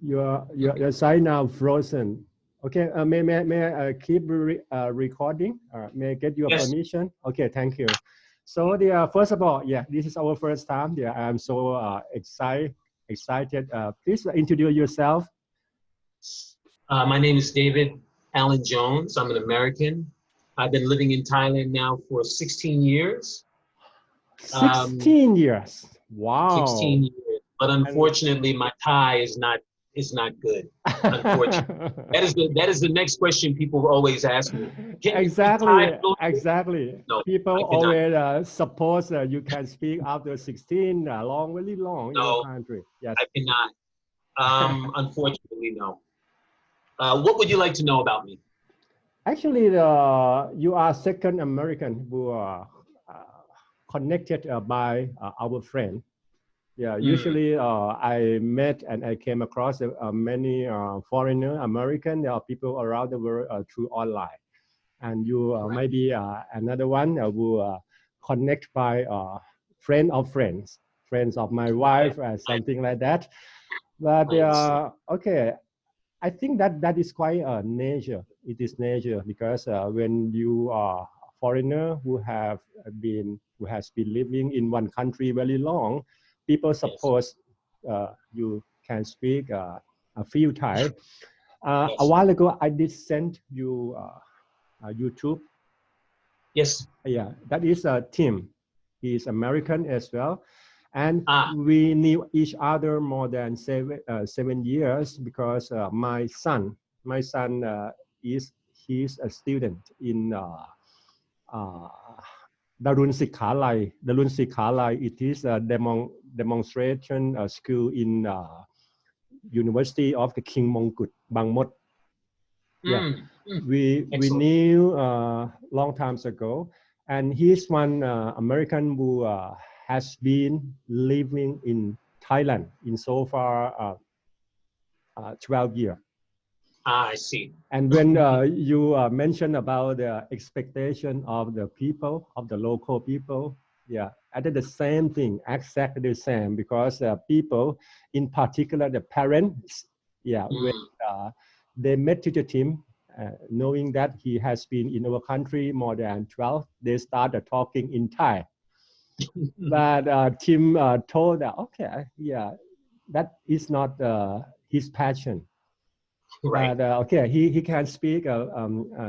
your side now frozen. Okay, may I keep recording? May I get your Yes. permission? Okay, thank you. So the first of all, yeah, this is our first time. Yeah, I'm so excited. Please introduce yourself. My name is David Allen Jones. I'm an American. I've been living in Thailand now for 16 years. 16 years. Wow. 16 years. But And unfortunately, my Thai is not good. Unfortunately. That is the next question people always ask me. Can you speak Thai exactly, fluently? exactly. No, People I cannot. always suppose you can speak after 16 long, very long in your No, country. Yes. I cannot. Unfortunately, no. What would you like to know about me? Actually, you are second American who are connected by our friend. Yeah, Mm, usually I met and I came across many foreigner American people around the world through online. And you correct. maybe another one who connect by friend of friends, friends of my I, wife, I, something like that. But I understand. okay, I think that is quite nature. It is nature because when you are a foreigner who has been living in one country very long, people Yes. suppose you can speak a few Thai. A Yes. while ago, I did send you YouTube. Yes. Yeah, that is Tim. He's American as well, and Ah, we knew each other more than 7 years because my son is he's a student in uh, Darun Sikhalai. Darun Sikhalai. It is a demonstration school in University of the King Mongkut, Bangmot. Yeah, mm, mm, we excellent. knew long times ago, and he's one American who has been living in Thailand in so far 12 years. Ah, I see. And when you mentioned about the expectation of the people, of the local people, yeah, I did the same thing, exactly the same, because people, in particular the parents, yeah, when Mm. they met to the team, knowing that he has been in our country more than 12, they started talking in Thai. But Tim told that, okay, yeah, that is not his passion, Right. but okay, he can speak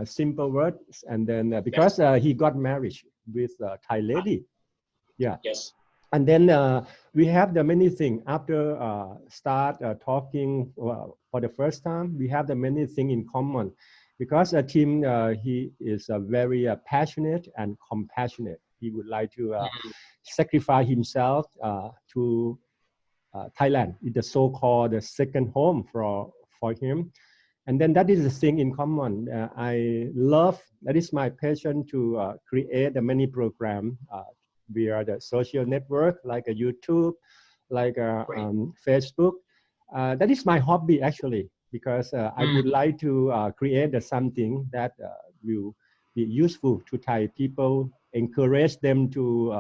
simple words, and then Yes. because he got married with a Thai Ah, lady, yeah, yes. and then we have the many things after start talking for the first time. We have the many things in common because Tim he is very passionate and compassionate. He would like to Mm, sacrifice himself to Thailand. It's the so-called the second home for him. And then that is the thing in common. I love, that is my passion to create a many program via the social network like a YouTube, like a, great. Facebook. That is my hobby actually, because I would Mm, like to create something that will be useful to Thai people, encourage them to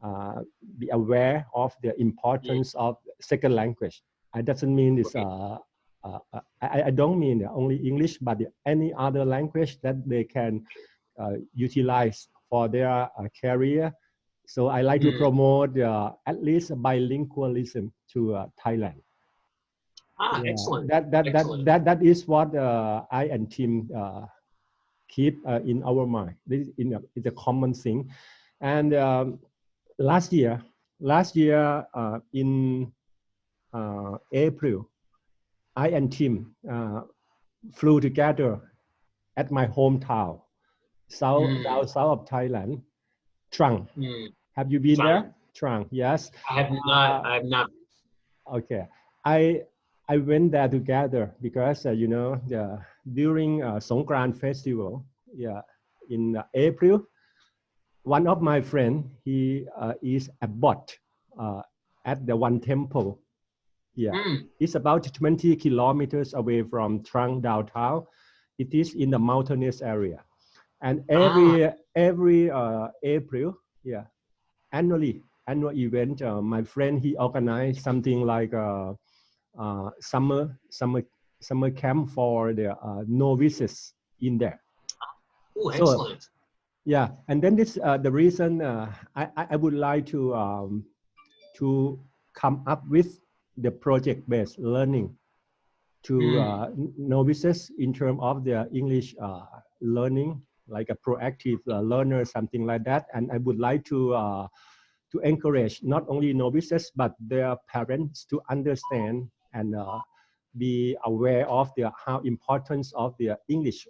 uh, be aware of the mm, importance of second language. It doesn't mean it's great. I don't mean only English, but any other language that they can utilize for their career. So I like to Mm. promote at least bilingualism to Thailand. Ah, Yeah, excellent. Excellent. that is what I and Tim keep in our mind. This is it's a common thing. And last year, in April, I and Tim flew together at my hometown, Mm, south of Thailand, Trang. mm. Have you been Fine. there? Trang, yes. I have not. Uh, I have not. okay, I I went there together because during Songkran festival, yeah, in April, one of my friend he is abbot uh, at the one temple. Yeah, Mm. it's about 20 kilometers away from Trang downtown. It is in the mountainous area, and Ah, every April, yeah, annual event. My friend he organized something like summer camp for the novices in there. Oh, So excellent. yeah, and then this the reason I would like to come up with the project-based learning to novices in terms of their English learning, like a proactive learner, something like that. And I would like to encourage not only novices but their parents to understand and be aware of the how importance of their English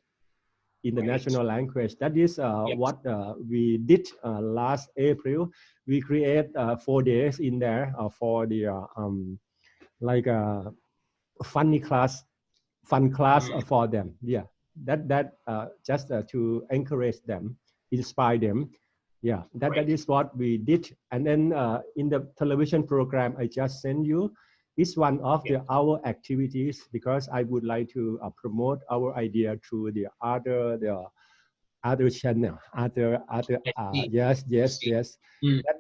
in the national language. That is what we did last April. We create 4 days in there for the like a funny class, fun class for them. Yeah, that just to encourage them, inspire them. Yeah, that is what we did. And then in the television program I just sent you, is one of our activities, because I would like to promote our idea through the other channel, yes.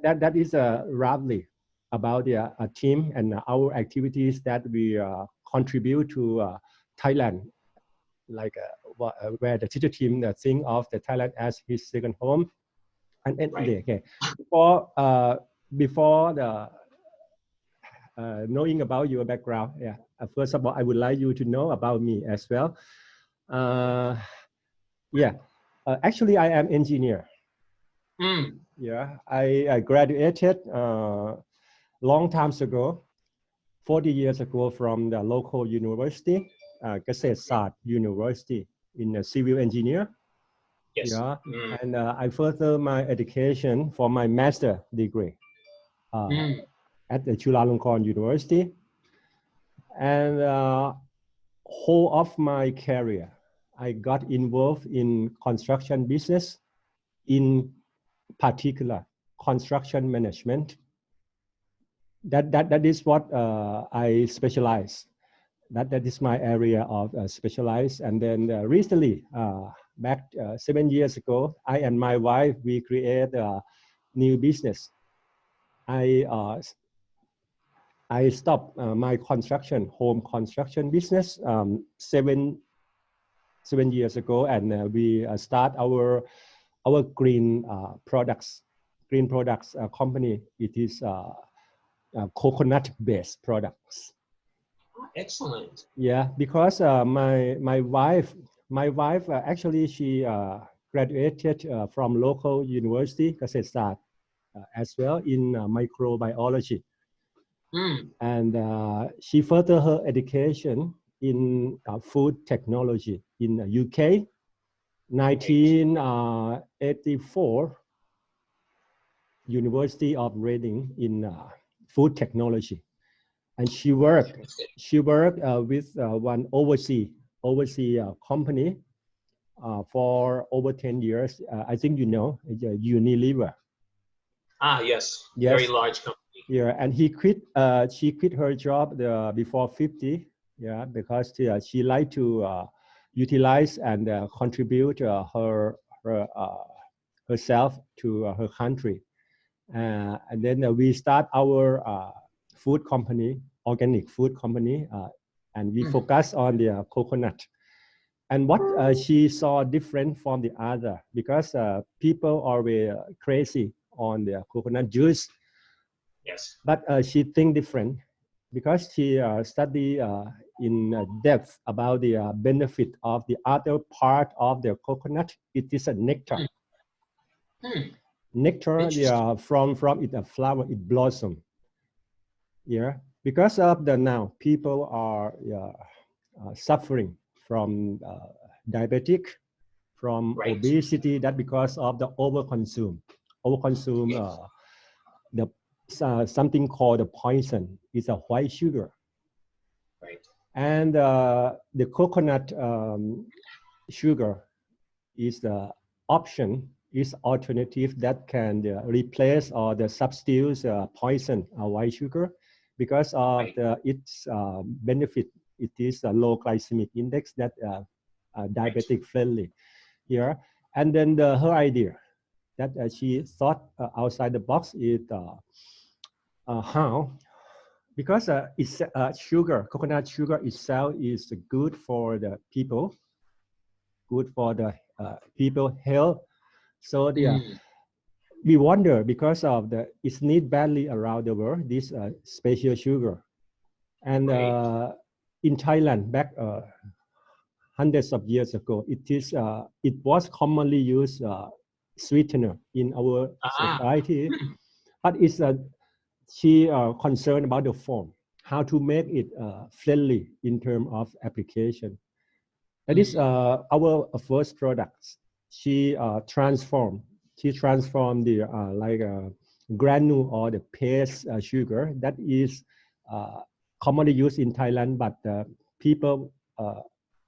That is roughly about the team and our activities that we contribute to Thailand, like where the teacher team think of the Thailand as his second home. And okay, before the knowing about your background, first of all, I would like you to know about me as well. Actually, I am engineer. Yeah, I graduated long times ago, 40 years ago, from the local university, Kasset Sat University, in a civil engineer. Yes. Yeah, and I further my education for my master degree at the Chulalongkorn University. And whole of my career, I got involved in construction business, in particular construction management. That is what I specialize. That is my area of specialize. And then recently, back 7 years ago, I and my wife, we created a new business. I stopped my home construction business 7 years ago, and we start our green products company. It is coconut-based products. Excellent. Yeah, because my wife actually she graduated from local university, Kasset Sat, as well in microbiology. And she furthered her education in food technology in the UK. 1984, University of Reading in food technology. And she worked with one overseas company for over 10 years. I think you know, Unilever. Yes. Yes. Very large company. Yeah, and she quit her job before 50. Yeah, because she liked to utilize and contribute herself to her country. And then we start our food company, organic food company, and we focus on the coconut. And what she saw different from the other, because people are crazy on the coconut juice. Yes. But she think different, because she study in depth about the benefit of the other part of the coconut. It is a nectar. Nectar, from it a flower, it blossom. Yeah, because of the now people are suffering from diabetic, from obesity. That because of the overconsume the something called the poison. Is a white sugar. Right. And the coconut sugar is the option, is alternative that can replace or the substitute poison white sugar, because of its benefit. It is a low glycemic index, that diabetic friendly. Yeah, and then her idea that she thought outside the box is how because it's sugar, coconut sugar itself is good for the people, good for the people health. So we wonder because of it's need badly around the world, this special sugar. And in Thailand, back hundreds of years ago, it was commonly used sweetener in our society, but she concerned about the form, how to make it friendly in terms of application. That is our first product. She transformed the like granule or the paste sugar that is commonly used in Thailand, but people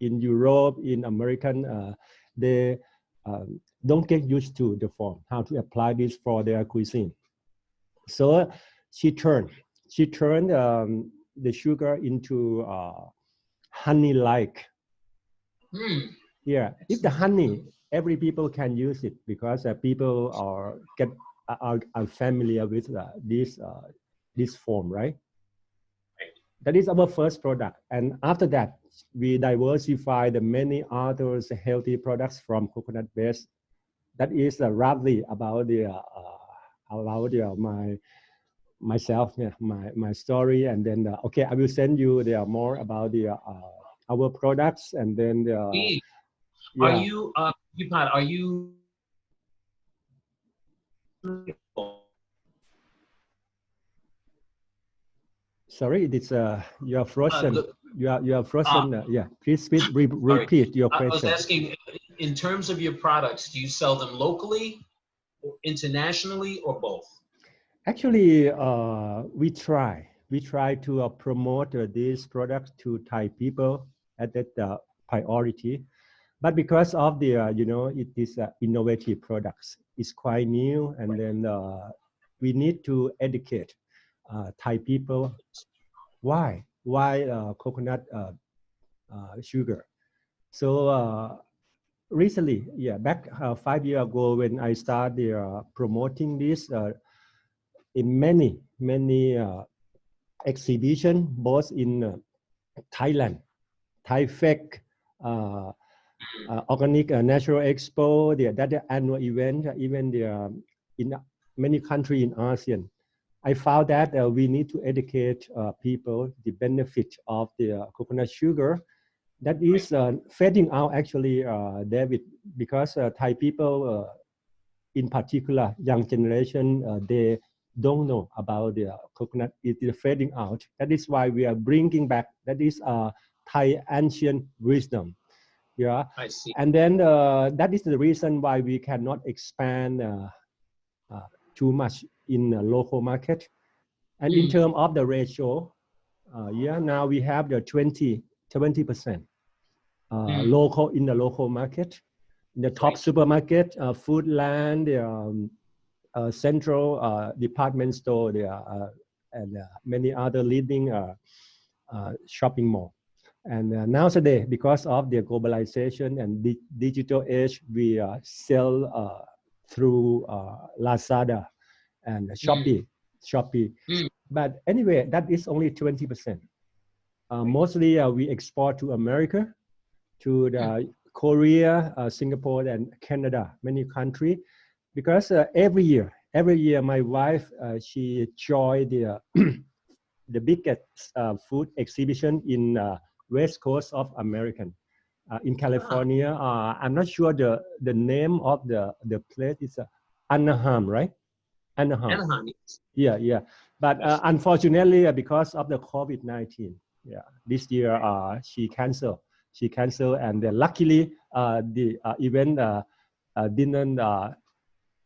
in Europe, in American, they don't get used to the form, how to apply this for their cuisine. So she turned the sugar into honey-like. Yeah, if the honey, every people can use it because people are familiar with this form, right? That is our first product, and after that, we diversify the many other healthy products from coconut base. That is roughly about myself, yeah, my story, and then okay, I will send you more about our products, and then are you Deepak, are you sorry, it's you are frozen. You are frozen. Yeah, please repeat your question. I was asking, in terms of your products, do you sell them locally, or internationally, or both? Actually, we try to promote these products to Thai people at that priority, but because of the it is innovative products, it's quite new, and then we need to educate Thai people why coconut sugar. So recently, yeah, back 5 years ago when I started promoting this in many exhibition, both in Thailand, ThaiFec, Organic Natural Expo, that annual event, even in many countries in ASEAN. I found that we need to educate people the benefit of the coconut sugar that is fading out actually, David, because Thai people, in particular, young generation, they don't know about the coconut. It is fading out. That is why we are bringing back. That is Thai ancient wisdom. Yeah, I see. And then that is the reason why we cannot expand too much in the local market. And in terms of the ratio, now we have the 20% local in the local market. In the top supermarket, Foodland, the central department store, and many other leading shopping mall. And nowadays, because of the globalization and digital age, we sell through Lazada and Shopee. But anyway, that is only 20%. Mostly we export to America, to the Korea, Singapore, and Canada, many countries. Because every year, my wife, she joined the biggest food exhibition in West Coast of America, in California. I'm not sure the name of the place. It's Anaheim, right? Anaheim. Yeah. But unfortunately, because of the COVID-19, this year she canceled, and luckily the event didn't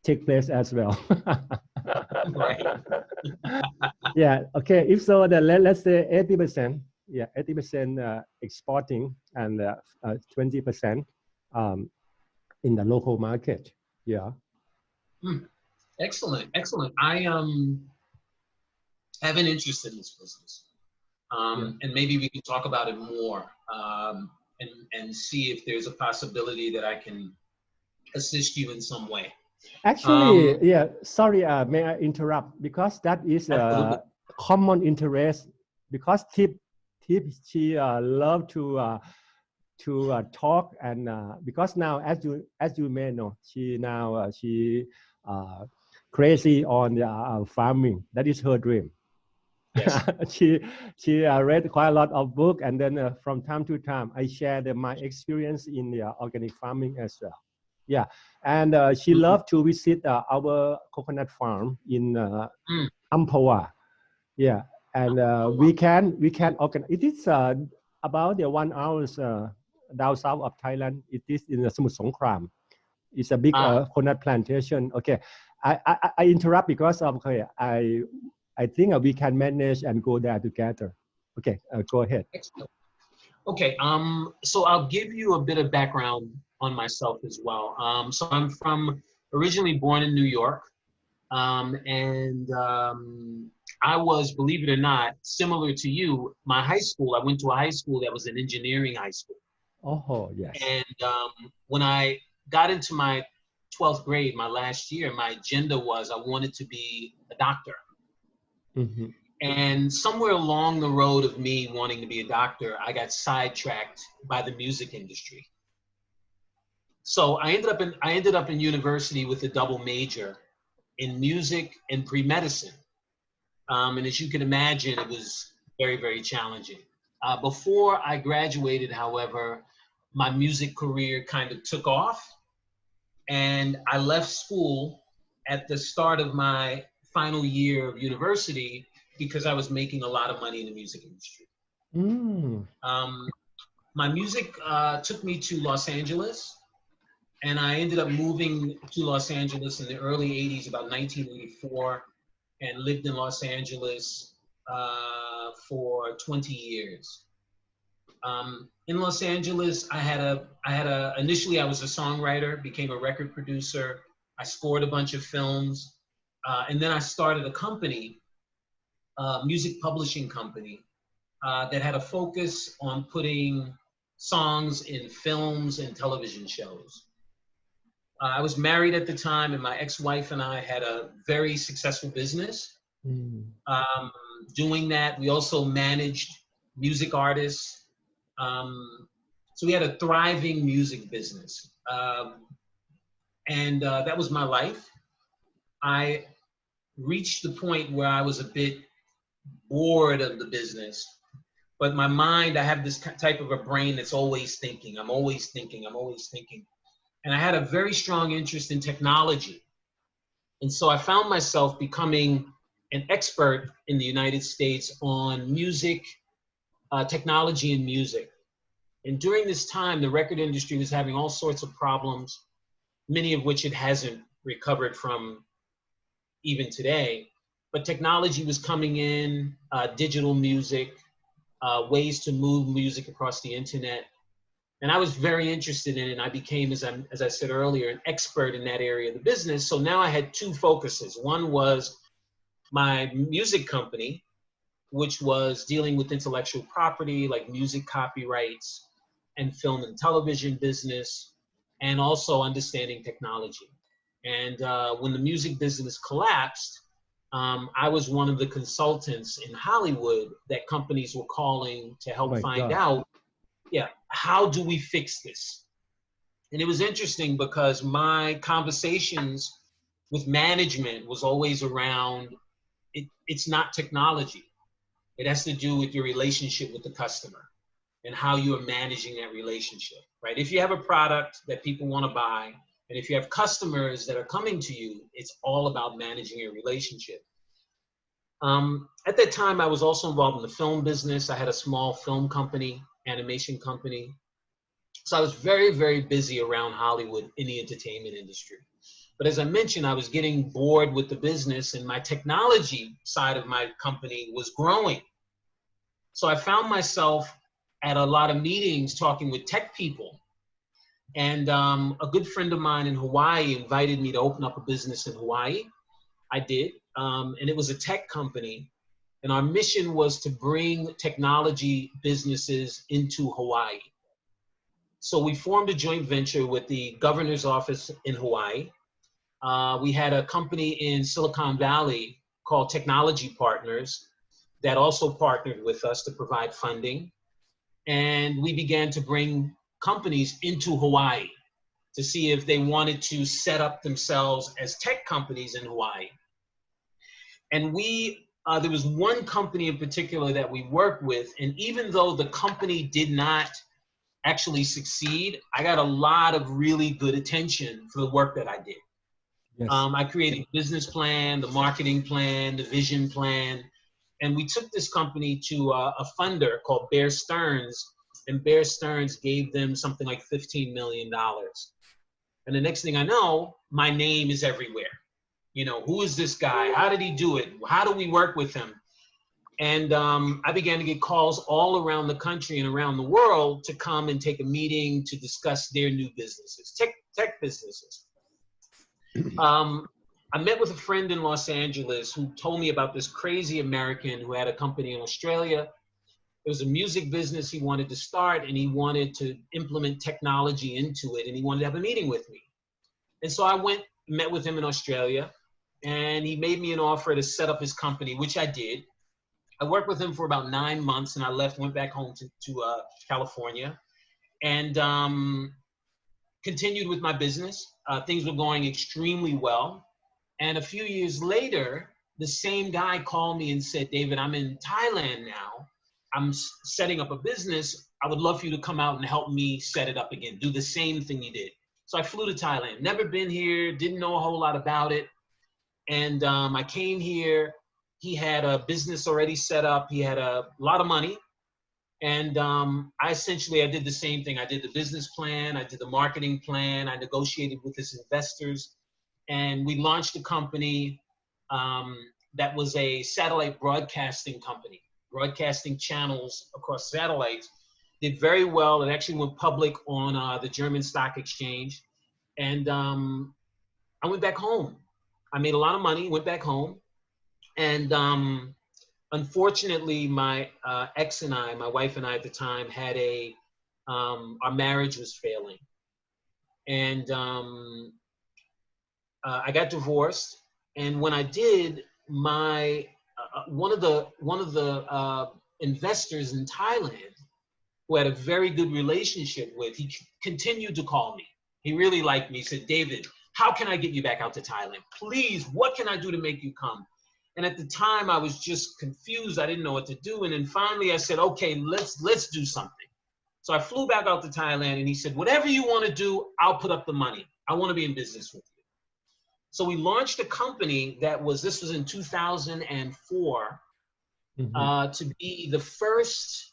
take place as well. Yeah. Okay. If so, then let's say 80%. Yeah, 80% exporting and 20% in the local market. Yeah. Excellent. I have an interest in this business, and maybe we can talk about it more, and see if there's a possibility that I can assist you in some way. Actually, sorry, may I interrupt? Because that is a common interest because Tip she love to talk, and because now, as you may know, she now she crazy on farming. That is her dream. Yes. She read quite a lot of books, and then from time to time I share my experience in the organic farming as well. Yeah, and she loved to visit our coconut farm in Amphoe. Yeah, and we can organize. It is about 1 hour down south of Thailand. It is in Samut Songkhram. It's a big coconut plantation. Okay, I interrupt because of okay, I think we can manage and go there together. Okay, go ahead. Excellent. Okay, so I'll give you a bit of background on myself as well. So I'm originally born in New York, and I was, believe it or not, similar to you. My high school, I went to a high school that was an engineering high school. Oh, yes. And when I got into my 12th grade, my last year, my agenda was I wanted to be a doctor. Mm-hmm. And somewhere along the road of me wanting to be a doctor, I got sidetracked by the music industry. So I ended up in university with a double major in music and pre-medicine. And as you can imagine, it was very, very challenging. Before I graduated, however, my music career kind of took off, and I left school at the start of my final year of university because I was making a lot of money in the music industry. My music took me to Los Angeles, and I ended up moving to Los Angeles in the early 80s, about 1984, and lived in Los Angeles for 20 years. In Los Angeles, initially I was a songwriter, became a record producer. I scored a bunch of films, and then I started a company, music publishing company, that had a focus on putting songs in films and television shows. I was married at the time, and my ex-wife and I had a very successful business. Doing that, we also managed music artists. So we had a thriving music business. And that was my life. I reached the point where I was a bit bored of the business, but my mind, I have this type of a brain that's always thinking. I'm always thinking. And I had a very strong interest in technology. And so I found myself becoming an expert in the United States on music, technology and music. And during this time, the record industry was having all sorts of problems, many of which it hasn't recovered from even today. But technology was coming in, digital music, ways to move music across the internet. And I was very interested in it. And I became, as I said earlier, an expert in that area of the business. So now I had two focuses. One was my music company, which was dealing with intellectual property like music copyrights and film and television business, and also understanding technology. And when the music business collapsed, I was one of the consultants in Hollywood that companies were calling to help find out, how do we fix this? And it was interesting because my conversations with management was always around, it's not technology. It has to do with your relationship with the customer and how you are managing that relationship, right? If you have a product that people want to buy, and if you have customers that are coming to you, it's all about managing your relationship. At that time, I was also involved in the film business. I had a small film company, animation company. So I was very, very busy around Hollywood in the entertainment industry. But as I mentioned, I was getting bored with the business, and my technology side of my company was growing. So I found myself at a lot of meetings talking with tech people. And a good friend of mine in Hawaii invited me to open up a business in Hawaii. I did, and it was a tech company. And our mission was to bring technology businesses into Hawaii. So we formed a joint venture with the governor's office in Hawaii. We had a company in Silicon Valley called Technology Partners that also partnered with us to provide funding. And we began to bring companies into Hawaii to see if they wanted to set up themselves as tech companies in Hawaii. And there was one company in particular that we worked with, and even though the company did not actually succeed, I got a lot of really good attention for the work that I did. Yes. I created the business plan, the marketing plan, the vision plan, and we took this company to a funder called Bear Stearns, and Bear Stearns gave them something like $15 million. And the next thing I know, my name is everywhere. You know, who is this guy? How did he do it? How do we work with him? And I began to get calls all around the country and around the world to come and take a meeting to discuss their new businesses, tech businesses. I met with a friend in Los Angeles who told me about this crazy American who had a company in Australia. It was a music business he wanted to start, and he wanted to implement technology into it, and he wanted to have a meeting with me. And so I met with him in Australia, and he made me an offer to set up his company, which I did. I worked with him for about 9 months, and I went back home to California, and continued with my business. Things were going extremely well. And a few years later, the same guy called me and said, David, I'm in Thailand now. I'm setting up a business. I would love for you to come out and help me set it up again. Do the same thing you did. So I flew to Thailand. Never been here, didn't know a whole lot about it. And I came here. He had a business already set up. He had a lot of money. And I did the same thing. I did the business plan. I did the marketing plan. I negotiated with his investors. And we launched a company that was a satellite broadcasting company, broadcasting channels across satellites. Did very well. It actually went public on the German stock exchange. And I went back home. I made a lot of money, went back home. And unfortunately, my ex and I, my wife and I at the time, had our marriage was failing. And I got divorced. And when I did, my one of the investors in Thailand, who had a very good relationship with, he continued to call me. He really liked me. He said, David, how can I get you back out to Thailand? Please, what can I do to make you come? And at the time, I was just confused. I didn't know what to do. And then finally, I said, okay, let's do something. So I flew back out to Thailand, and he said, whatever you want to do, I'll put up the money. I want to be in business with you. So we launched a company this was in 2004, to be the first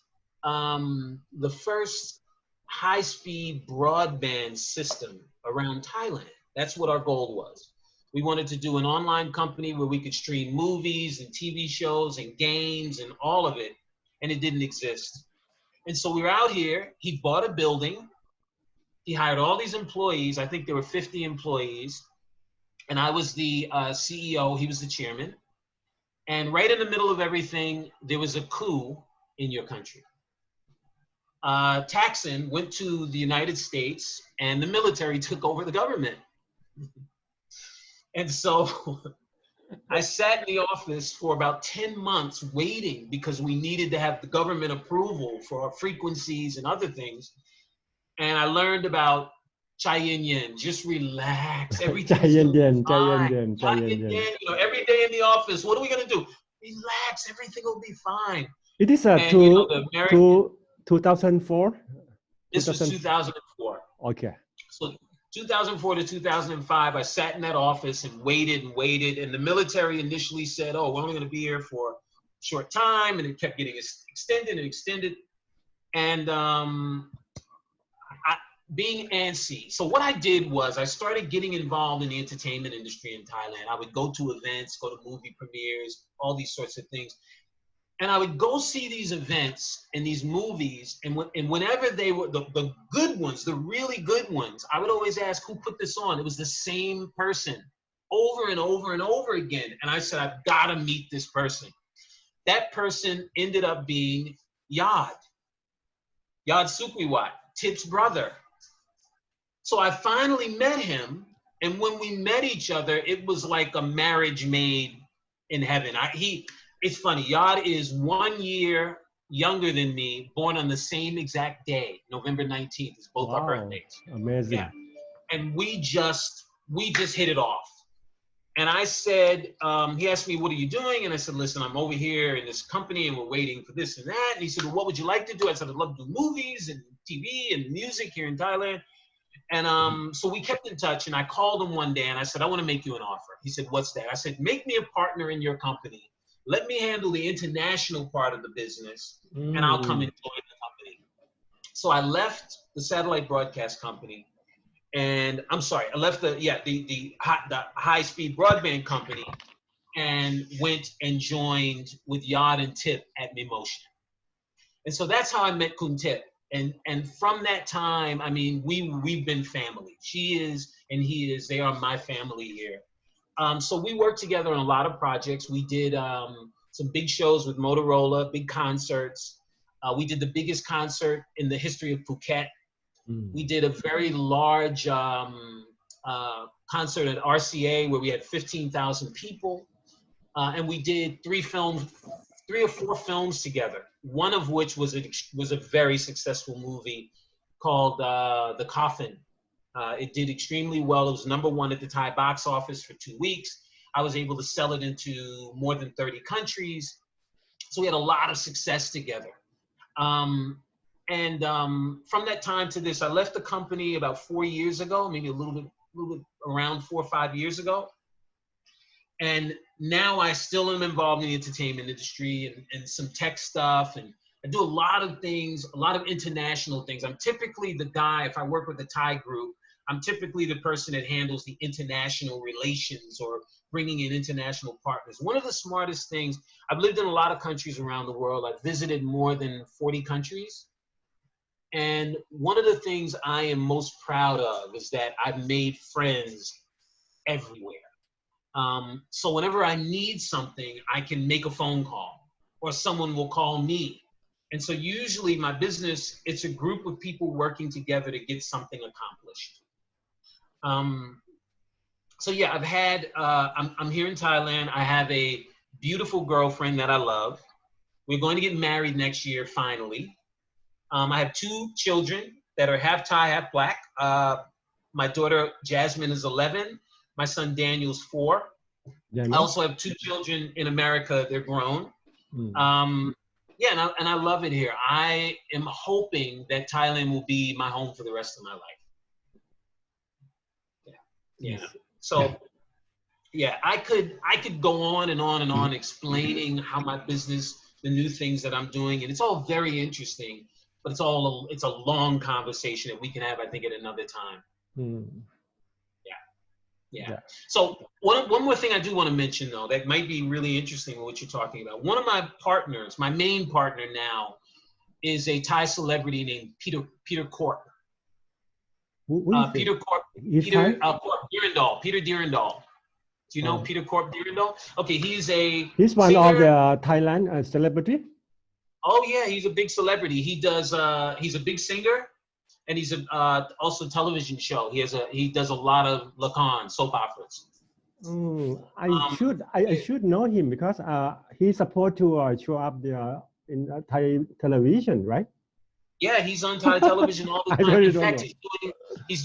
high-speed broadband system around Thailand. That's what our goal was. We wanted to do an online company where we could stream movies and TV shows and games and all of it, and it didn't exist. And so we were out here. He bought a building. He hired all these employees. I think there were 50 employees. And I was the CEO. He was the chairman. And right in the middle of everything, there was a coup in your country. Thaksin went to the United States, and the military took over the government. And so I sat in the office for about 10 months waiting because we needed to have the government approval for our frequencies and other things. And I learned about Chai Yin Yin, just relax. Everything's fine. Chai Yin Yin, every day in the office, what are we going to do? Relax, everything will be fine. It is 2004? This was 2004. Okay. So 2004 to 2005, I sat in that office and waited. And the military initially said, oh, we're only going to be here for a short time. And it kept getting extended. And being antsy. So what I did was I started getting involved in the entertainment industry in Thailand. I would go to events, go to movie premieres, all these sorts of things. And I would go see these events and these movies, and whenever they were the good ones, the really good ones, I would always ask, who put this on? It was the same person over and over and over again. And I said, I've got to meet this person. That person ended up being Yad Supriwat, Tip's brother. So I finally met him, and when we met each other, it was like a marriage made in heaven. It's funny. Yad is 1 year younger than me, born on the same exact day, November 19th. It's both our birthdays. Amazing. Yeah. And we just hit it off. And I said, he asked me, what are you doing? And I said, listen, I'm over here in this company and we're waiting for this and that. And he said, well, what would you like to do? I said, I'd love to do movies and TV and music here in Thailand. And so we kept in touch, and I called him one day and I said, I want to make you an offer. He said, what's that? I said, make me a partner in your company. Let me handle the international part of the business, and I'll come and join the company. So I left the satellite broadcast company, and I'm sorry, I left the high-speed broadband company and went and joined with Yad and Tip at MeMotion. And so that's how I met Kun Tip. And from that time, I mean, we've been family. She is and he is. They are my family here. So we worked together on a lot of projects. We did some big shows with Motorola, big concerts. We did the biggest concert in the history of Phuket. We did a very large concert at RCA where we had 15,000 people. And we did 3 or 4 films together, one of which was a very successful movie called The Coffin. It did extremely well. It was #1 at the Thai box office for 2 weeks. I was able to sell it into more than 30 countries. So we had a lot of success together. From that time to this, I left the company about 4 years ago, maybe a little bit around 4 or 5 years ago. And now I still am involved in the entertainment industry and some tech stuff. And I do a lot of things, a lot of international things. I'm typically the guy, if I work with a Thai group, I'm typically the person that handles the international relations or bringing in international partners. One of the smartest things, I've lived in a lot of countries around the world. I've visited more than 40 countries. And one of the things I am most proud of is that I've made friends everywhere. So whenever I need something, I can make a phone call or someone will call me. And so usually my business, it's a group of people working together to get something accomplished. So yeah, I've had, I'm here in Thailand. I have a beautiful girlfriend that I love. We're going to get married next year, finally. I have 2 children that are half Thai, half Black. My daughter, Jasmine, is 11. My son, Daniel's 4. I also have 2 children in America. They're grown. Yeah, and I love it here. I am hoping that Thailand will be my home for the rest of my life. Yeah. So, yeah, I could go on and on and on explaining how my business, the new things that I'm doing, and it's all very interesting, but it's a long conversation that we can have, I think, at another time. Yeah. So one more thing I do want to mention, though, that might be really interesting in what you're talking about. One of my partners, my main partner now, is a Thai celebrity named Peter Korp. Peter Korp. Peter Dierendal. Peter Dierendal. Do you know Peter Korp Dierendal? Okay, he's one of the Thailand celebrity. Oh yeah, he's a big celebrity. He does. He's a big singer. And he's also a television show. He does a lot of lakan, soap operas. I should know him because he's supposed to show up there in Thai television, right? Yeah, he's on Thai television all the time. In fact, he's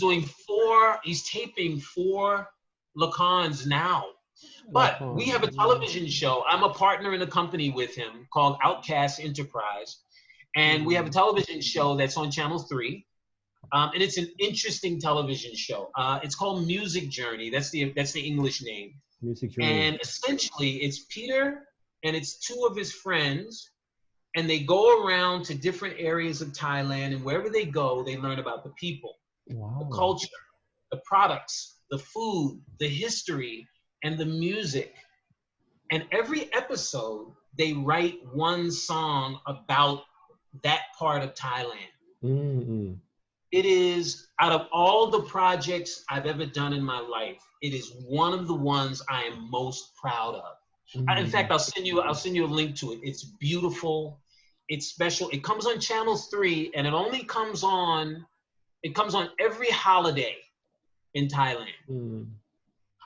taping 4 lakans now. But we have a television show. I'm a partner in a company with him called Outcast Enterprise. And we have a television show that's on Channel 3. And it's an interesting television show. It's called Music Journey. That's the English name. Music Journey. And essentially, it's Peter and it's 2 of his friends, and they go around to different areas of Thailand, and wherever they go, they learn about the people, the culture, the products, the food, the history, and the music. And every episode, they write one song about that part of Thailand. It is, out of all the projects I've ever done in my life, it is one of the ones I am most proud of. In fact, I'll send you a link to it. It's beautiful. It's special. It comes on Channel 3, and it comes on every holiday in Thailand.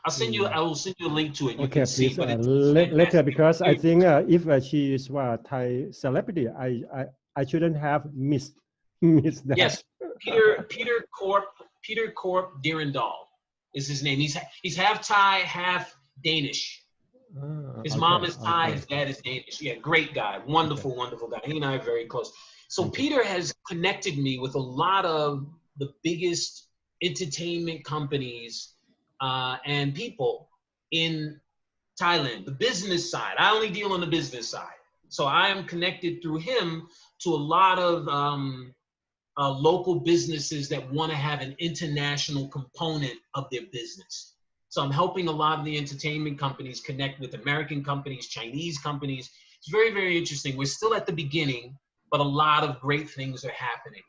I'll send you. I will send you a link to it. You Okay, can see. please But it's later fantastic. because I think if she is a Thai celebrity, I shouldn't have missed that. Yes, Peter Corp Dirndal is his name. He's half Thai, half Danish. His mom is Thai, his dad is Danish. Yeah, great guy, wonderful, wonderful guy. He and I are very close. So Peter has connected me with a lot of the biggest entertainment companies and people in Thailand, the business side. I only deal on the business side. So I am connected through him to a lot of local businesses that want to have an international component of their business. So I'm helping a lot of the entertainment companies connect with American companies, Chinese companies. It's very, very interesting. We're still at the beginning, but a lot of great things are happening.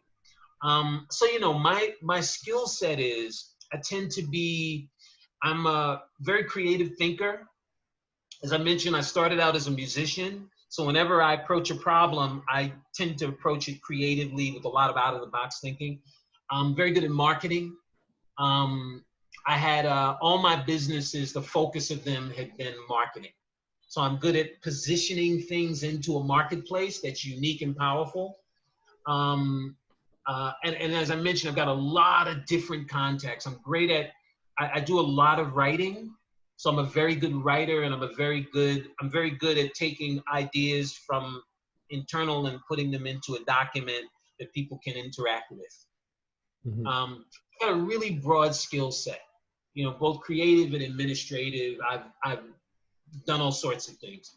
So, you know, my skill set is I'm a very creative thinker. As I mentioned, I started out as a musician. So whenever I approach a problem, I tend to approach it creatively with a lot of out-of-the-box thinking. I'm very good at marketing. I had all my businesses, the focus of them had been marketing. So I'm good at positioning things into a marketplace that's unique and powerful. And as I mentioned, I've got a lot of different contacts. I'm great at, I do a lot of writing. So I'm a very good writer, and I'm very good at taking ideas from internal and putting them into a document that people can interact with. Mm-hmm. I've got a really broad skill set, you know, both creative and administrative. I've done all sorts of things.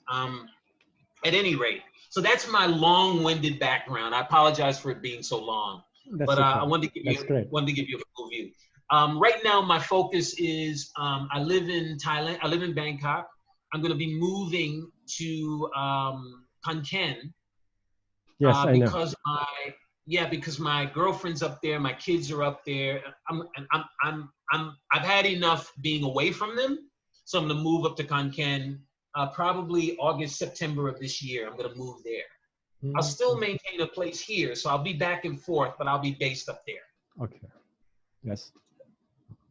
At any rate, so that's my long-winded background. I apologize for it being so long, but I wanted to give you a full view. Right now, my focus is I live in Thailand. I live in Bangkok. I'm going to be moving to Khon Kaen. Yes, I know. Because my girlfriend's up there, my kids are up there. I've had enough being away from them, so I'm going to move up to Khon Kaen. Probably August, September of this year. I'm going to move there. Mm-hmm. I'll still maintain a place here, so I'll be back and forth, but I'll be based up there. Okay. Yes.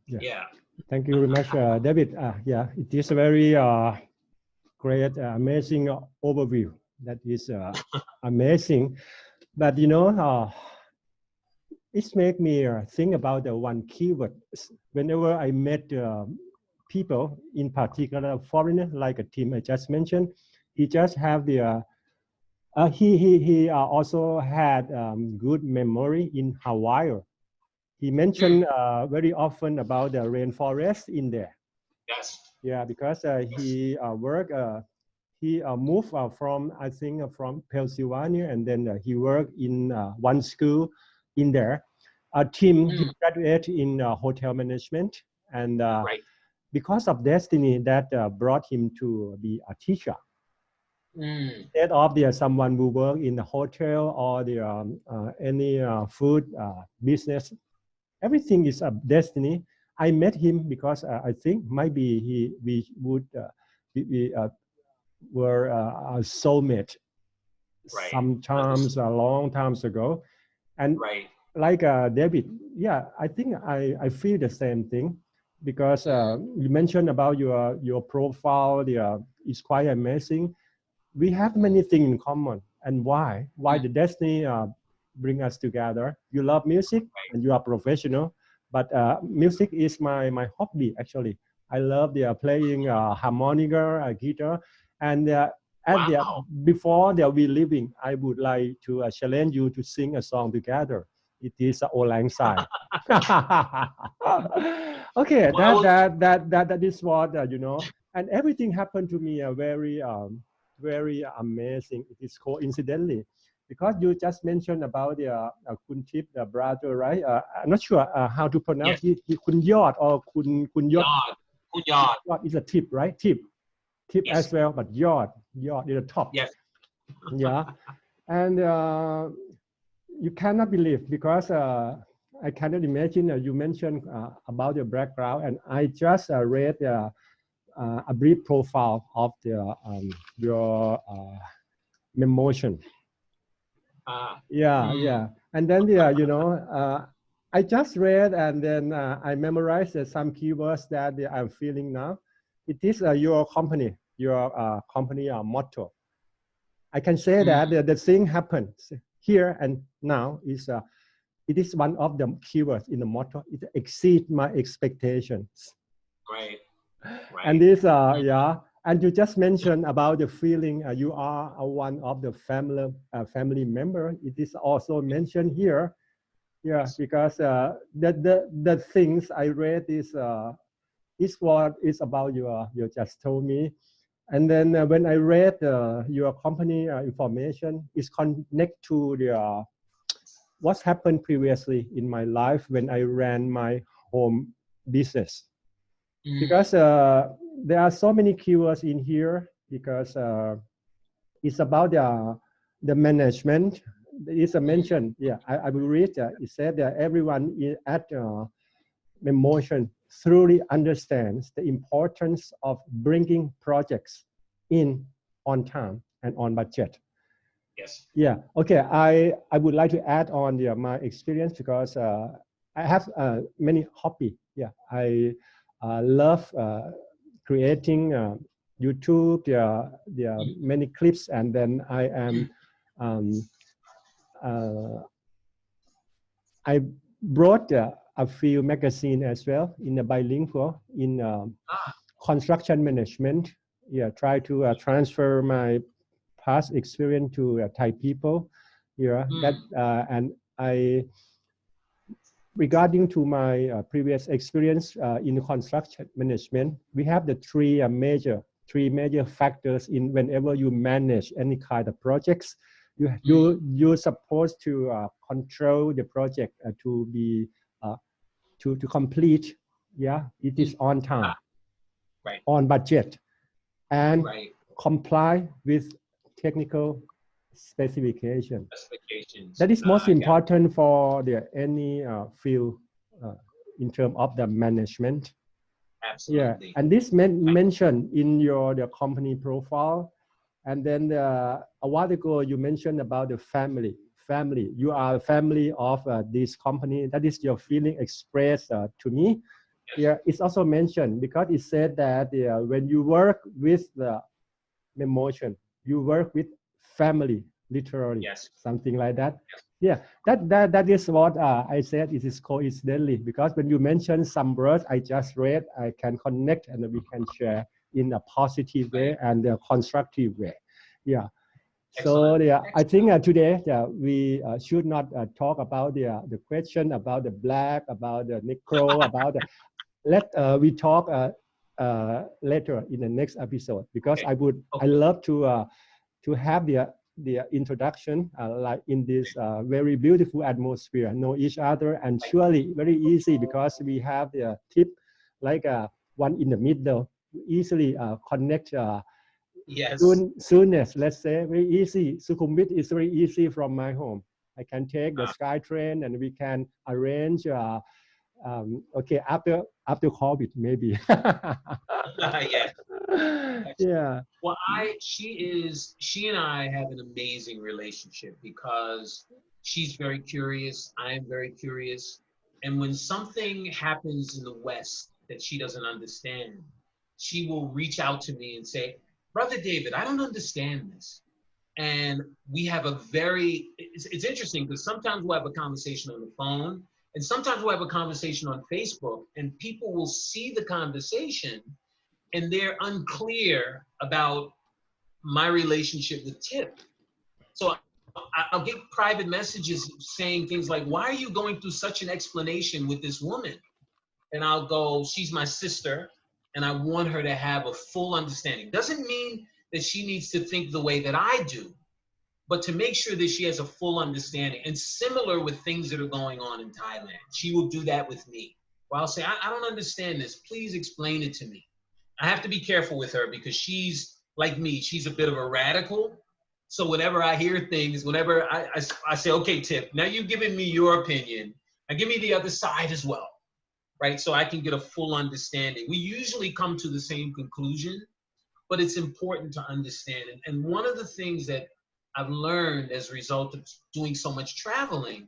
Yeah. Thank you very much, David. Yeah, it is a very great, amazing overview. That is amazing. But you know, it makes me think about the one keyword. Whenever I met people, in particular foreigners, like Tim I just mentioned, he just have the he also had good memory in Hawaii. He mentioned very often about the rainforest in there. Yes. Yeah, because he moved from, I think, from Pennsylvania, and then he worked in one school in there. Tim, he graduated in hotel management, and because of destiny that brought him to be a teacher. Instead of someone who work in the hotel or any food business, everything is a destiny. I met him because I think maybe we were a soulmate sometimes a long times ago. And like David, yeah, I think I feel the same thing, because you mentioned about your profile. It's quite amazing. We have many things in common. And why the destiny bring us together? You love music and you are professional, but music is my hobby, actually. I love playing harmonica, guitar, and before we leaving, I would like to challenge you to sing a song together. It is Old Lang Syne. Okay, that is what you know. And everything happened to me very very amazing. It is coincidentally, because you just mentioned about Kun Tip, the brother, right? I'm not sure how to pronounce it. Kun Yod or Kun Yod. Kun Yod. Yod is a tip, right? Tip yes. as well, but Yod is the top. Yes. Yeah, and you cannot believe, because I cannot imagine. You mentioned about your background, and I just read a brief profile of your emotion. Yeah, and then you know, I just read and then I memorized some keywords that I'm feeling now. It is your company motto. I can say that the thing happens here and now is it is one of the keywords in the motto. It exceeds my expectations. Right. Right. And this, yeah. And you just mentioned about the feeling you are one of the family member. It is also mentioned here. Yeah, because the things I read is what is about you just told me. And then when I read your company information, it's connect to the what's happened previously in my life when I ran my home business. Because there are so many keywords in here because it's about the management. It's a mention. Yeah, I will read. It said that everyone at Memotion thoroughly understands the importance of bringing projects in on time and on budget. Yes. Yeah. Okay. I would like to add on my experience because I have many hobby. Yeah. I love creating YouTube. There are many clips, and then I am. I brought a few magazine as well in the bilingual in construction management. Yeah, try to transfer my past experience to Thai people. Yeah, that and I regarding to my previous experience in construction management, we have the three major factors in whenever you manage any kind of projects. You're supposed to control the project to be to complete. Yeah, it is on time, right, on budget, and right. comply with technical specifications. Specifications. That is most important for any field in terms of the management. Absolutely. Yeah, and this mentioned in the company profile. And then a while ago, you mentioned about the family. Family, you are a family of this company. That is your feeling expressed to me. Yes. Yeah, it's also mentioned because it said that when you work with the Memotion, you work with family, literally, yes. something like that. Yes. Yeah, that is what I said. It is coincidentally because when you mentioned some words I just read, I can connect and we can share in a positive way and a constructive way. Yeah. So I think today we should not talk about the question about the black, about the Negro, about the. We talk later in the next episode because I love to have the introduction like in this very beautiful atmosphere, know each other, and surely very easy because we have the tip like one in the middle, easily connect. Yes. Soonest, let's say, very easy. Sukhumvit is very easy from my home. I can take the SkyTrain and we can arrange. Okay, after COVID maybe. Yes. Yeah. Well, she and I have an amazing relationship because she's very curious. I am very curious. And when something happens in the West that she doesn't understand, she will reach out to me and say, Brother David, I don't understand this. And we have it's interesting because sometimes we'll have a conversation on the phone and sometimes we'll have a conversation on Facebook and people will see the conversation and they're unclear about my relationship with Tip. So I'll get private messages saying things like, why are you going through such an explanation with this woman? And I'll go, she's my sister, and I want her to have a full understanding. Doesn't mean that she needs to think the way that I do, but to make sure that she has a full understanding. And similar with things that are going on in Thailand, she will do that with me. Where I'll say, I don't understand this. Please explain it to me. I have to be careful with her because she's like me. She's a bit of a radical. So whenever I hear things, whenever I say, okay, Tip, now you've given me your opinion. Now give me the other side as well, right? So I can get a full understanding. We usually come to the same conclusion, but it's important to understand. And one of the things that I've learned as a result of doing so much traveling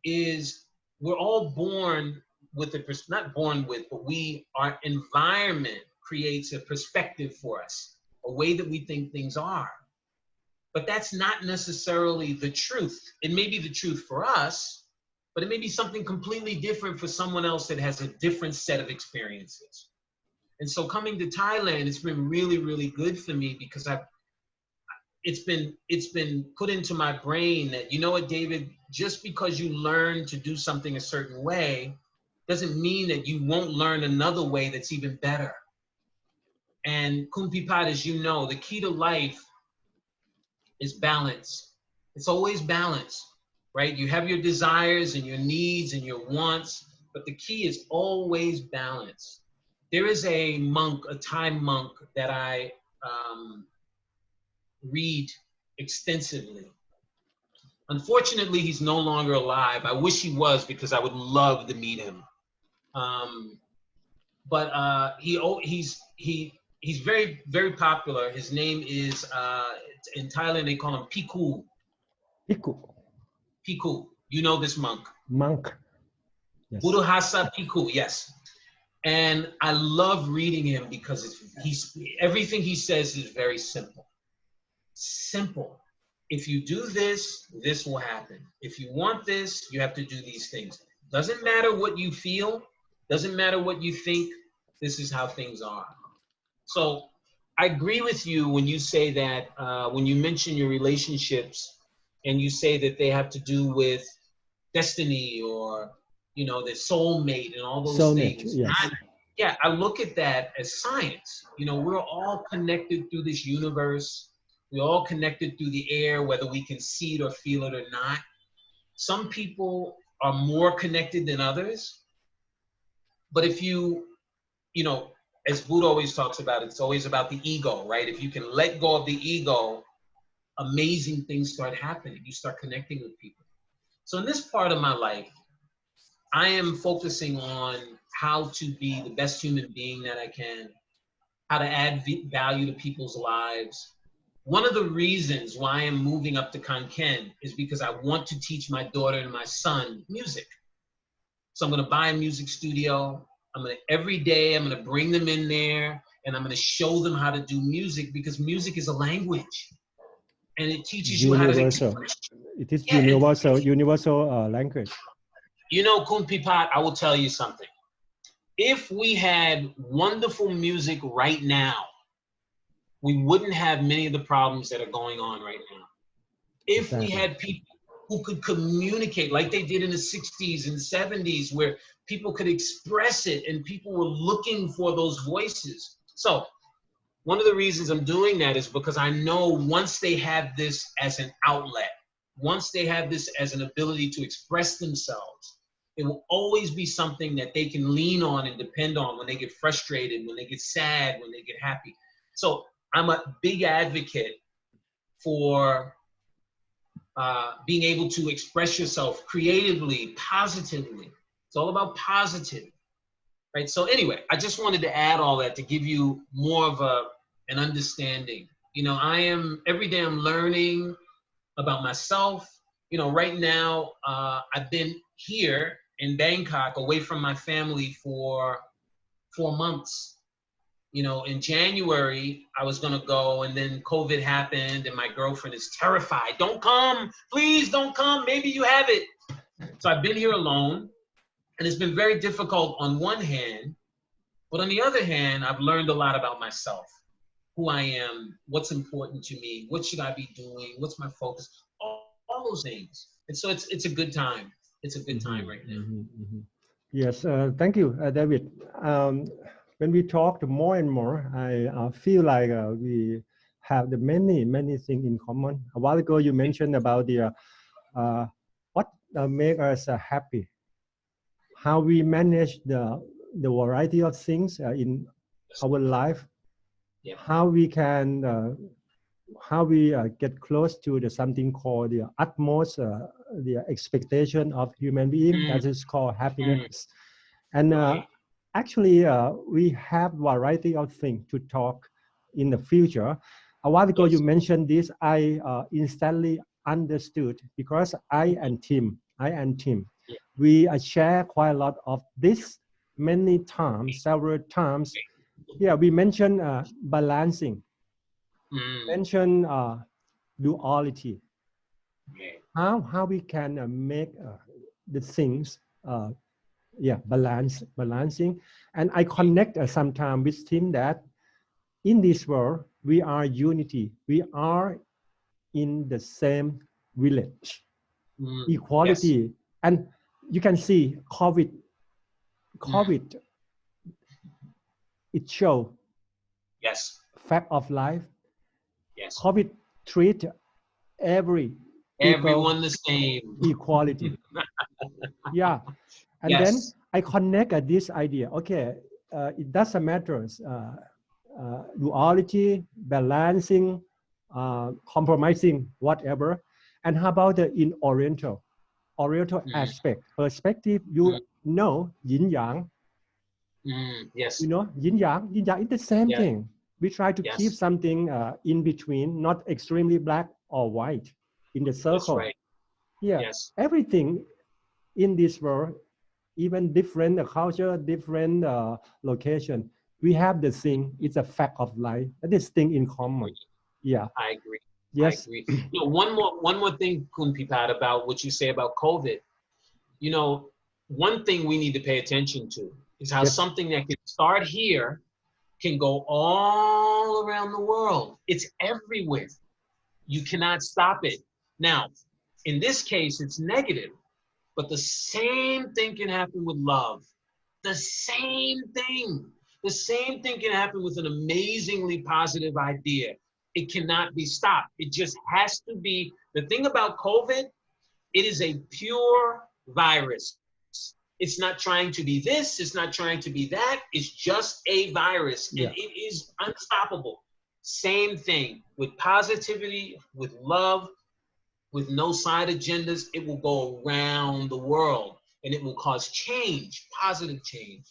is we're all born with not born with, but our environment creates a perspective for us, a way that we think things are. But that's not necessarily the truth. It may be the truth for us, but it may be something completely different for someone else that has a different set of experiences. And so coming to Thailand, it's been really, really good for me because it's been put into my brain that, you know what, David, just because you learn to do something a certain way doesn't mean that you won't learn another way that's even better. And Kumpipat, as you know, the key to life is balance. It's always balance, right? You have your desires and your needs and your wants, but the key is always balance. There is a monk, a Thai monk that I read extensively. Unfortunately, he's no longer alive. I wish he was because I would love to meet him. He's very, very popular. His name is, in Thailand, they call him Piku. Piku. Piku. You know this monk. Monk. Yes. Buddhasa Piku, yes. And I love reading him because everything he says is very simple. Simple. If you do this, this will happen. If you want this, you have to do these things. Doesn't matter what you feel, doesn't matter what you think, this is how things are. So I agree with you when you say that, when you mention your relationships and you say that they have to do with destiny or, you know, the soulmate and all those things. Yes. I look at that as science. You know, we're all connected through this universe. We're all connected through the air, whether we can see it or feel it or not. Some people are more connected than others. But if you know, as Buddha always talks about, it's always about the ego, right? If you can let go of the ego, amazing things start happening. You start connecting with people. So in this part of my life, I am focusing on how to be the best human being that I can, how to add value to people's lives. One of the reasons why I am moving up to Khon Kaen is because I want to teach my daughter and my son music. So I'm going to buy a music studio. Every day I'm going to bring them in there and I'm going to show them how to do music because music is a language and it teaches you how to express. It is universal language. You know, Kumpipat, I will tell you something. If we had wonderful music right now, we wouldn't have many of the problems that are going on right now. If we had people who could communicate like they did in the 60s and 70s, where people could express it and people were looking for those voices. So one of the reasons I'm doing that is because I know once they have this as an outlet, once they have this as an ability to express themselves, it will always be something that they can lean on and depend on when they get frustrated, when they get sad, when they get happy. So I'm a big advocate for being able to express yourself creatively, positively. It's all about positive, right? So anyway, I just wanted to add all that to give you more of an understanding. You know, every day I'm learning about myself. You know, right now, I've been here in Bangkok away from my family for 4 months. You know, in January, I was gonna go and then COVID happened and my girlfriend is terrified. Don't come, please don't come, maybe you have it. So I've been here alone and it's been very difficult on one hand, but on the other hand, I've learned a lot about myself, who I am, what's important to me, what should I be doing, what's my focus, all those things. And so it's a good time. It's a good time right now. Yes, thank you, David. When we talk more and more, I feel like we have the many things in common. A while ago, you mentioned about the what make us happy, how we manage the variety of things in our life, how we can get close to the something called the utmost the expectation of human being, that is called happiness. And actually, we have variety of things to talk in the future. A while ago, you mentioned this. I instantly understood because I and Tim, we share quite a lot of this many times, several times. Yeah, we mentioned balancing, mention duality. Yeah. How we can make the things balancing, and I connect sometimes with him that in this world we are unity, we are in the same village, Yes. equality. And you can see COVID it show Yes. fact of life. Yes. COVID treat every people Everyone the same. equality. Yeah. And then Yes. I connect this idea. Okay, it doesn't matter. Duality, balancing, compromising, whatever. And how about the in Oriental aspect, perspective? You know, yin yang. Yes. You know, yin yang is the same Yeah. thing. We try to keep Yes. something in between, not extremely black or white in the That's circle. right. Yeah, Yes. everything in this world, even different culture, different location, we have the thing. It's a fact of life. That is thing in common. Yeah. I agree. I Yes. agree. You know, one more thing, Kunpi Pat, about what you say about COVID. You know, one thing we need to pay attention to is how Yes. something that can start here can go all around the world. It's everywhere. You cannot stop it. Now, in this case, it's negative, but the same thing can happen with love. The same thing. The same thing can happen with an amazingly positive idea. It cannot be stopped. It just has to be. The thing about COVID, it is a pure virus. It's not trying to be this, it's not trying to be that. It's just a virus, and it is unstoppable. Same thing with positivity, with love, with no side agendas. It will go around the world and it will cause change, positive change.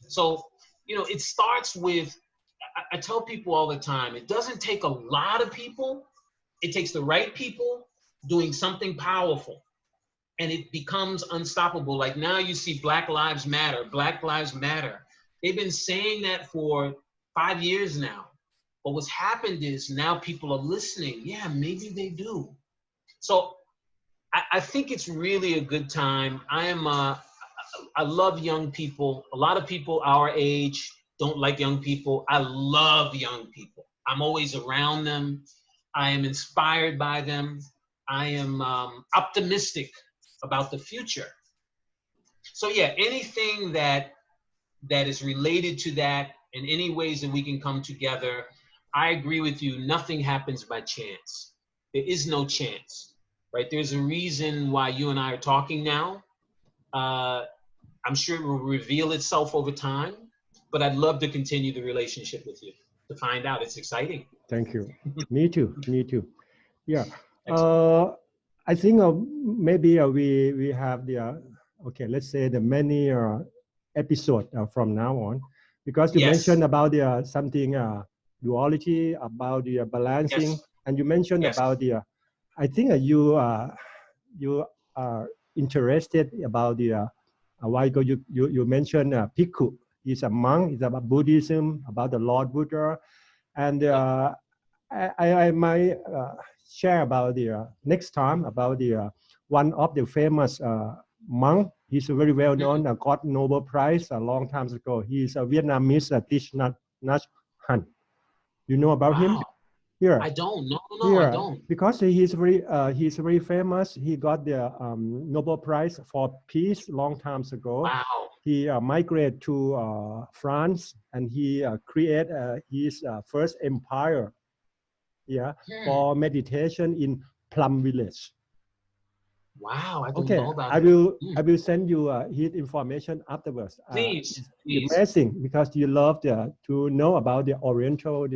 So, you know, it starts with, I tell people all the time, it doesn't take a lot of people. It takes the right people doing something powerful, and it becomes unstoppable. Like now you see Black Lives Matter, Black Lives Matter. They've been saying that for 5 years now. But what's happened is now people are listening. Yeah, maybe they do. So I think it's really a good time. I love young people. A lot of people our age don't like young people. I love young people. I'm always around them. I am inspired by them. I am optimistic about the future. So yeah, anything that is related to that, and any ways that we can come together, I agree with you. Nothing happens by chance. There is no chance, right? There's a reason why you and I are talking now. I'm sure it will reveal itself over time, but I'd love to continue the relationship with you to find out. It's exciting. Thank you. Me too. Me too. Yeah. Excellent. I think maybe we have the okay. Let's say the many episode from now on, because you Yes. mentioned about the something duality, about the balancing, Yes. and you mentioned Yes. about the. I think you are interested about the why go you mentioned Bhikkhu. He's a monk. It's about Buddhism, about the Lord Buddha, and I might share about the next time about the one of the famous monk. He's very well known. Got Nobel Prize a long time ago. He's a Vietnamese Thich Nhat Hanh. You know about him? Here. I don't. No, Here, I don't. because he's very famous. He got the Nobel Prize for Peace long times ago. Wow. He migrated to France, and he created his first empire. Yeah, for meditation in Plum Village. Wow, I don't know about that. I will send you his information afterwards. Please. It's amazing because you love to know about the Oriental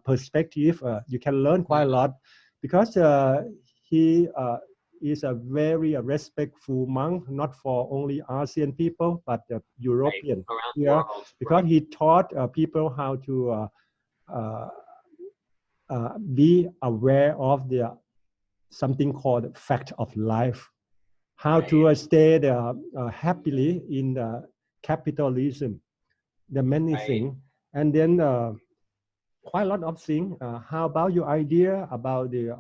perspective. You can learn quite a lot because he is a very respectful monk, not for only ASEAN people, but European. Right. Around the world. Because he taught people how to be aware of the something called fact of life, how to stay happily in the capitalism, the many things, and then quite a lot of things. How about your idea about the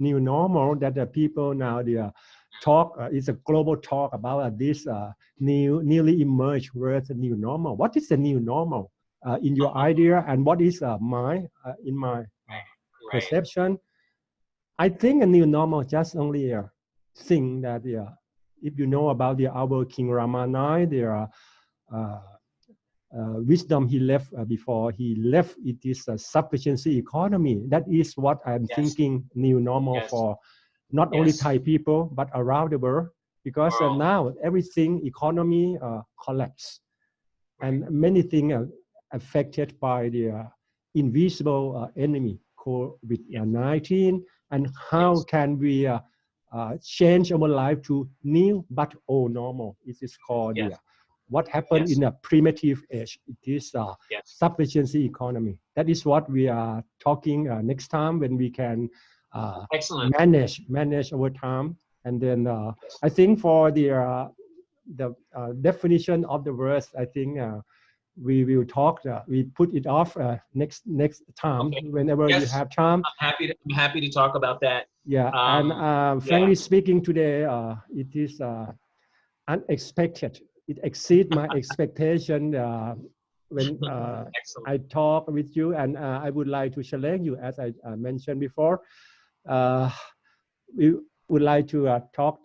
new normal that the people now talk? It's a global talk about this newly emerged word, new normal. What is the new normal in your idea, and what is in my perception? I think a new normal just only a thing that if you know about our King Rama IX, there are wisdom he left before he left. It is a sufficiency economy. That is what I'm thinking new normal for not only Thai people but around the world, because now everything economy collapse and many things are affected by the invisible enemy COVID-19. And how can we change our life to new but old normal? It is called what happened in a primitive age. It is sufficiency economy. That is what we are talking next time when we can manage our time. And then I think for the definition of the words, I think we will talk. We put it off next time whenever you have time. I'm happy to talk about that. Yeah, and frankly speaking, today it is unexpected. It exceeds my expectation when I talk with you, and I would like to challenge you, as I mentioned before. We would like to talk.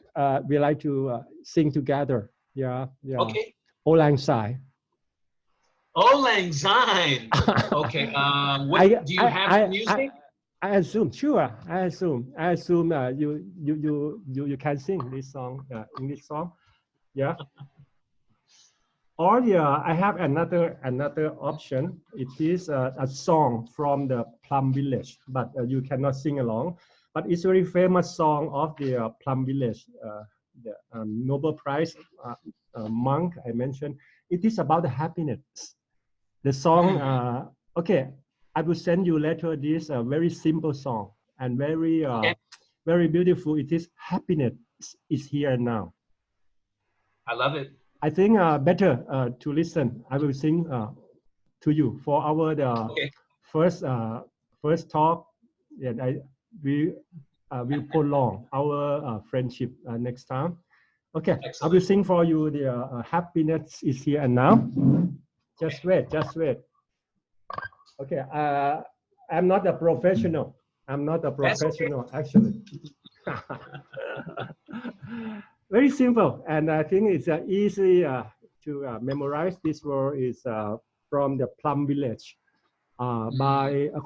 We like to sing together. Yeah. Okay. Auld Lang Syne. Auld Lang Syne. Okay. What do you have music? I assume, sure. I assume you can sing this song, English song. Yeah. Or I have another option. It is a song from the Plum Village, but you cannot sing along. But it's a very famous song of the Plum Village, the Nobel Prize monk I mentioned. It is about the happiness. The song, okay, I will send you later this very simple song and very very beautiful. It is Happiness is Here and Now. I love it. I think better to listen. I will sing to you for our first talk. Yeah, we will prolong our friendship next time. Okay, excellent. I will sing for you the Happiness is Here and Now. Just wait. Okay, I'm not a professional. Actually. Very simple, and I think it's easy to memorize. This word is from the Plum Village,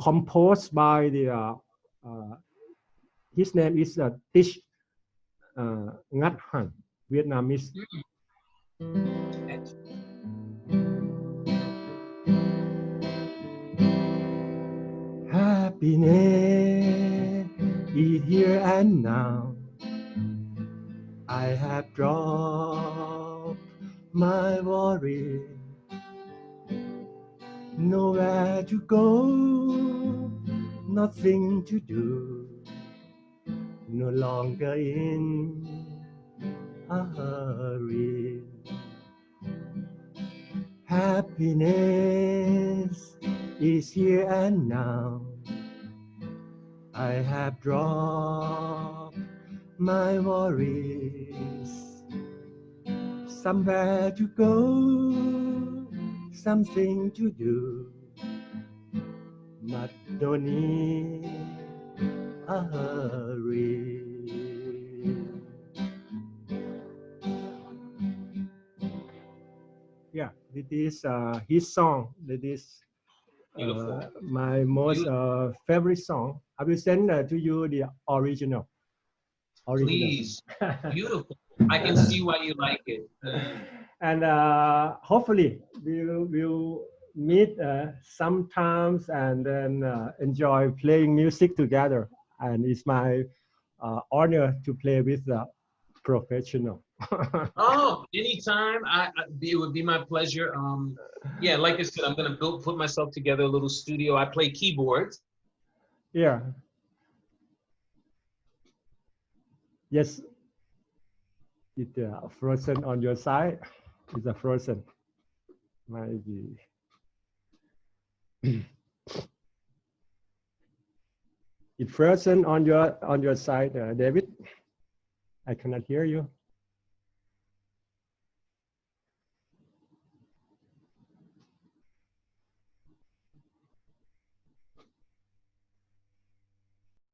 composed by his name is Thich Nhat Hanh, Vietnamese. Happiness is here and now. I have dropped my worry, nowhere to go, nothing to do, no longer in a hurry. Happiness is here and now. I have dropped my worries, somewhere to go, something to do, but don't need a hurry. Yeah, it is his song. That is my most favorite song. I will send to you the original. Please. Beautiful. I can see why you like it. And hopefully we'll meet sometimes and then enjoy playing music together. And it's my honor to play with the professional. Oh, anytime. It would be my pleasure. Yeah, like I said, I'm gonna put myself together a little studio. I play keyboards. Yeah. Yes. It frozen on your side. It's a frozen. Maybe. It frozen on your side, David. I cannot hear you.